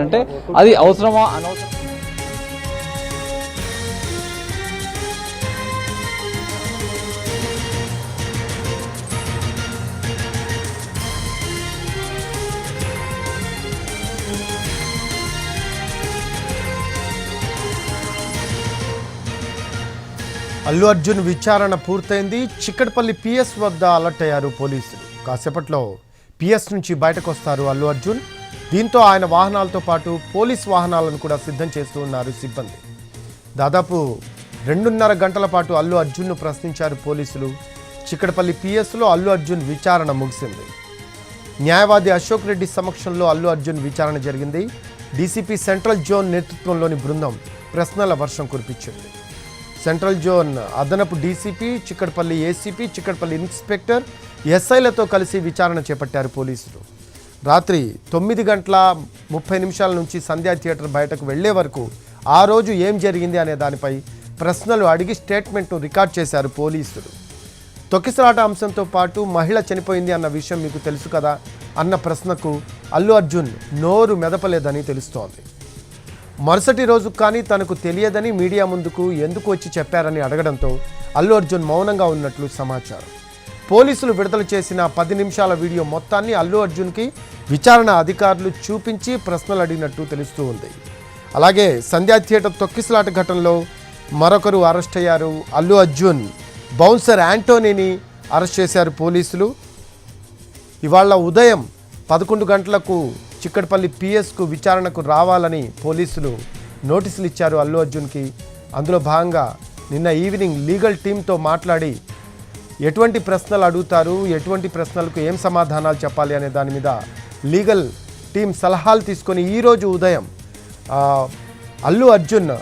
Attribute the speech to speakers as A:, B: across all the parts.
A: అంటే అది అవసరమా అనవసరం.
B: అల్లు అర్జున్ విచారణ పూర్తయింది. చిక్కడపల్లి పిఎస్ వద్ద అలర్ట్ అయ్యారు పోలీసులు. కాసేపట్లో పిఎస్ నుంచి బయటకు వస్తారు అల్లు అర్జున్. దీంతో ఆయన వాహనాలతో పాటు పోలీస్ వాహనాలను కూడా సిద్ధం చేస్తూ ఉన్నారు సిబ్బంది. దాదాపు 2.5 గంటల పాటు అల్లు అర్జున్ను ప్రశ్నించారు పోలీసులు. చిక్కడపల్లి పిఎస్లో అల్లు అర్జున్ విచారణ ముగిసింది. న్యాయవాది అశోక్ రెడ్డి సమక్షంలో అల్లు అర్జున్ విచారణ జరిగింది. డీసీపీ సెంట్రల్ జోన్ నేతృత్వంలోని బృందం ప్రశ్నల వర్షం కురిపించింది. సెంట్రల్ జోన్ అదనపు DCP, Chikkadpally ACP, Chikkadpally inspector, ఎస్ఐలతో కలిసి విచారణ చేపట్టారు పోలీసులు. రాత్రి 9:30 నుంచి సంధ్యా థియేటర్ బయటకు వెళ్లే వరకు ఆ రోజు ఏం జరిగింది అనే దానిపై ప్రశ్నలు అడిగి స్టేట్మెంట్ను రికార్డ్ చేశారు పోలీసులు. తొక్కిసలాట అంశంతో పాటు మహిళ చనిపోయింది అన్న విషయం మీకు తెలుసు కదా అన్న ప్రశ్నకు అల్లు అర్జున్ నోరు మెదపలేదని తెలుస్తోంది. మరుసటి రోజు కానీ తనకు తెలియదని మీడియా ముందుకు ఎందుకు వచ్చి చెప్పారని అడగడంతో అల్లు అర్జున్ మౌనంగా ఉన్నట్లు సమాచారం. పోలీసులు విడుదల చేసిన 10 నిమిషాల వీడియో మొత్తాన్ని అల్లు అర్జున్కి విచారణ అధికారులు చూపించి ప్రశ్నలు అడిగినట్టు తెలుస్తూ ఉంది. అలాగే సంధ్యా థియేటర్ తొక్కిసలాట ఘటనలో మరొకరు అరెస్ట్ అయ్యారు. అల్లు అర్జున్ బౌన్సర్ యాంటోనీని అరెస్ట్ చేశారు పోలీసులు. ఇవాళ ఉదయం 11 గంటలకు చిక్కడపల్లి పిఎస్కు విచారణకు రావాలని పోలీసులు నోటీసులు ఇచ్చారు అల్లు అర్జున్కి. అందులో భాగంగా నిన్న ఈవినింగ్ లీగల్ టీంతో మాట్లాడి ఎటువంటి ప్రశ్నలు అడుగుతారు, ఎటువంటి ప్రశ్నలకు ఏం సమాధానాలు చెప్పాలి అనే దాని మీద లీగల్ టీం సలహాలు తీసుకొని ఈరోజు ఉదయం అల్లు అర్జున్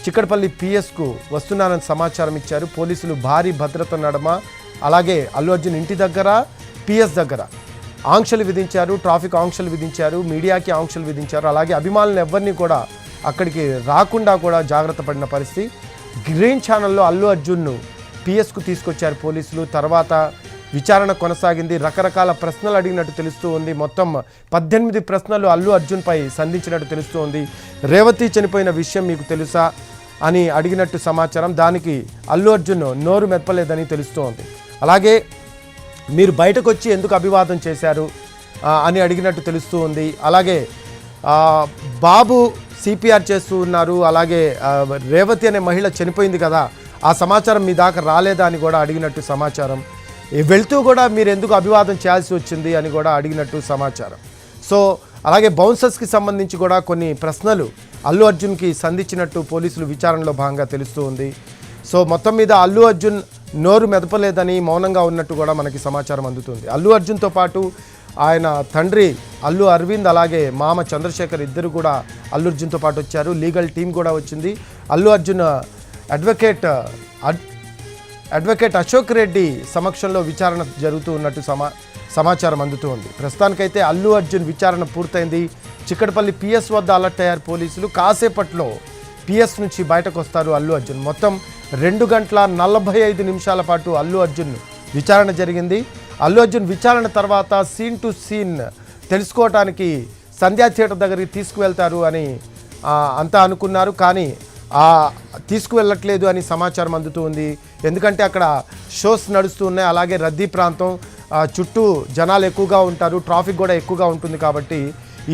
B: చిక్కడపల్లి పిఎస్కు వస్తున్నారని సమాచారం ఇచ్చారు. పోలీసులు భారీ భద్రత నడమ అలాగే అల్లు అర్జున్ ఇంటి దగ్గర, పిఎస్ దగ్గర ఆంక్షలు విధించారు. ట్రాఫిక్ ఆంక్షలు విధించారు, మీడియాకి ఆంక్షలు విధించారు. అలాగే అభిమానులు ఎవరిని కూడా అక్కడికి రాకుండా కూడా జాగ్రత్త పడిన పరిస్థితి. గ్రీన్ ఛానల్లో అల్లు అర్జున్ను పిఎస్కు తీసుకొచ్చారు పోలీసులు. తర్వాత విచారణ కొనసాగింది. రకరకాల ప్రశ్నలు అడిగినట్టు తెలుస్తూ ఉంది. మొత్తం 18 ప్రశ్నలు అల్లు అర్జున్పై సంధించినట్టు తెలుస్తూ ఉంది. రేవతి చనిపోయిన విషయం మీకు తెలుసా అని అడిగినట్టు సమాచారం. దానికి అల్లు అర్జున్ నోరు మెప్పలేదని తెలుస్తూ ఉంది. అలాగే మీరు బయటకు వచ్చి ఎందుకు అభివాదం చేశారు అని అడిగినట్టు తెలుస్తూ ఉంది. అలాగే బాబు సిపిఆర్ చేస్తూ ఉన్నారు, అలాగే రేవతి అనే మహిళ చనిపోయింది కదా, ఆ సమాచారం మీ దాకా రాలేదా అని కూడా అడిగినట్టు సమాచారం. వెళ్తూ కూడా మీరు ఎందుకు అభివాదం చేయాల్సి వచ్చింది అని కూడా అడిగినట్టు సమాచారం. సో అలాగే బౌన్సర్స్కి సంబంధించి కూడా కొన్ని ప్రశ్నలు అల్లు అర్జున్కి సంధించినట్టు పోలీసులు విచారణలో భాగంగా తెలుస్తూ ఉంది. సో మొత్తం మీద అల్లు అర్జున్ నోరు మెదపలేదని మౌనంగా ఉన్నట్టు కూడా మనకి సమాచారం అందుతుంది. అల్లు అర్జున్తో పాటు ఆయన తండ్రి అల్లు అరవింద్ అలాగే మామ చంద్రశేఖర్ ఇద్దరు కూడా అల్లు అర్జున్తో పాటు వచ్చారు. లీగల్ టీం కూడా వచ్చింది. అల్లు అర్జున్ అడ్వకేట్ అశోక్ రెడ్డి సమక్షంలో విచారణ జరుగుతూ ఉన్నట్టు సమాచారం అందుతూ ఉంది. ప్రస్తుతానికైతే అల్లు అర్జున్ విచారణ పూర్తయింది. చిక్కడపల్లి పిఎస్ వద్ద అలర్ట్ అయ్యారు పోలీసులు. కాసేపట్లో పిఎస్ నుంచి బయటకు వస్తారు అల్లు అర్జున్. మొత్తం 2:45 పాటు అల్లు అర్జున్ విచారణ జరిగింది. అల్లు అర్జున్ విచారణ తర్వాత సీన్ టు సీన్ తెలుసుకోవటానికి సంధ్యా థియేటర్ దగ్గరికి తీసుకువెళ్తారు అని అంతా అనుకున్నారు. కానీ తీసుకువెళ్ళట్లేదు అని సమాచారం అందుతూ ఉంది. ఎందుకంటే అక్కడ షోస్ నడుస్తూ ఉన్నాయి, అలాగే రద్దీ ప్రాంతం, చుట్టూ జనాలు ఎక్కువగా ఉంటారు, ట్రాఫిక్ కూడా ఎక్కువగా ఉంటుంది. కాబట్టి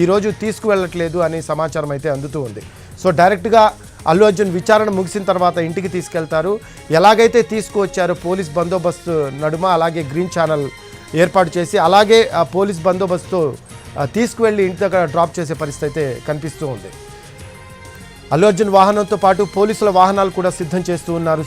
B: ఈరోజు తీసుకువెళ్ళట్లేదు అని సమాచారం అయితే అందుతూ ఉంది. సో డైరెక్ట్గా అల్లు అర్జున్ విచారణ ముగిసిన తర్వాత ఇంటికి తీసుకెళ్తారు. ఎలాగైతే తీసుకువచ్చారో పోలీస్ బందోబస్తు నడుమ అలాగే గ్రీన్ ఛానల్ ఏర్పాటు చేసి అలాగే ఆ పోలీస్ బందోబస్తు తీసుకువెళ్ళి ఇంటి దగ్గర డ్రాప్ చేసే పరిస్థితి అయితే కనిపిస్తూ ఉంది. అల్లు అర్జున్ వాహనంతో పాటు పోలీసుల వాహనాలు కూడా సిద్ధం చేస్తూ ఉన్నారు.